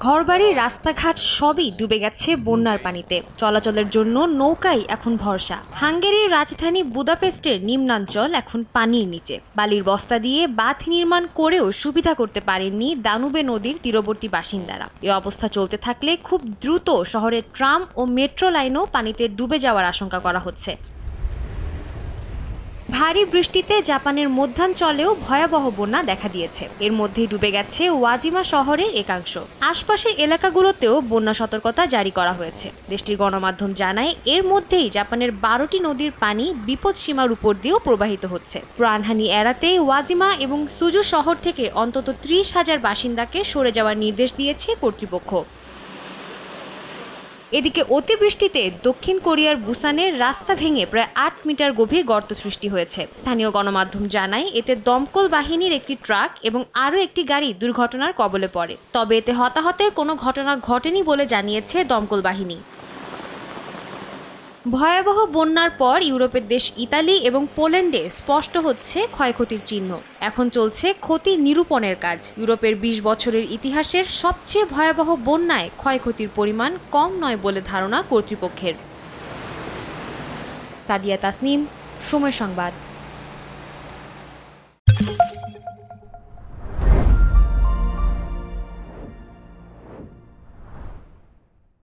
ঘরবাড়ি, রাস্তাঘাট সবই ডুবে গেছে বন্যার পানিতে। চলাচলের জন্য নৌকাই এখন ভরসা। হাঙ্গেরির রাজধানী বুদাপেস্টের নিম্নাঞ্চল এখন পানির নিচে। বালির বস্তা দিয়ে বাঁধ নির্মাণ করেও সুবিধা করতে পারেননি দানুবে নদীর তীরবর্তী বাসিন্দারা। এ অবস্থা চলতে থাকলে খুব দ্রুত শহরের ট্রাম ও মেট্রো লাইনও পানিতে ডুবে যাওয়ার আশঙ্কা করা হচ্ছে। ভারী বৃষ্টিতে জাপানের মধ্যাঞ্চলেও ভয়াবহ বন্যা দেখা দিয়েছে। এর মধ্যেই ডুবে গেছে ওয়াজিমা শহরের একাংশ। আশপাশের এলাকাগুলোতেও বন্যা সতর্কতা জারি করা হয়েছে। দেশটির গণমাধ্যম জানায়, এর মধ্যেই জাপানের 12টি নদীর পানি বিপদসীমার উপর দিয়েও প্রবাহিত হচ্ছে। প্রাণহানি এড়াতে ওয়াজিমা এবং সুজু শহর থেকে অন্তত 30,000 বাসিন্দাকে সরে যাওয়ার নির্দেশ দিয়েছে কর্তৃপক্ষ। এদিকে অতিবৃষ্টিতে দক্ষিণ কোরিয়ার বুসানের রাস্তা ভেঙে প্রায় 8 মিটার গভীর গর্ত সৃষ্টি হয়েছে। স্থানীয় গণমাধ্যম জানায়, এতে দমকল বাহিনীর একটি ট্রাক এবং আরও একটি গাড়ি দুর্ঘটনার কবলে পড়ে। তবে এতে হতাহতের কোনো ঘটনা ঘটেনি বলে জানিয়েছে দমকল বাহিনী। ভয়াবহ বন্যার পর ইউরোপের দেশ ইতালি এবং পোল্যান্ডে স্পষ্ট হচ্ছে ক্ষয়ক্ষতির চিহ্ন। এখন চলছে ক্ষতি নিরূপণের কাজ। ইউরোপের 20 বছরের ইতিহাসের সবচেয়ে ভয়াবহ বন্যায় ক্ষয়ক্ষতির পরিমাণ কম নয় বলে ধারণা কর্তৃপক্ষের। সাদিয়া তাসনিম, সময় সংবাদ।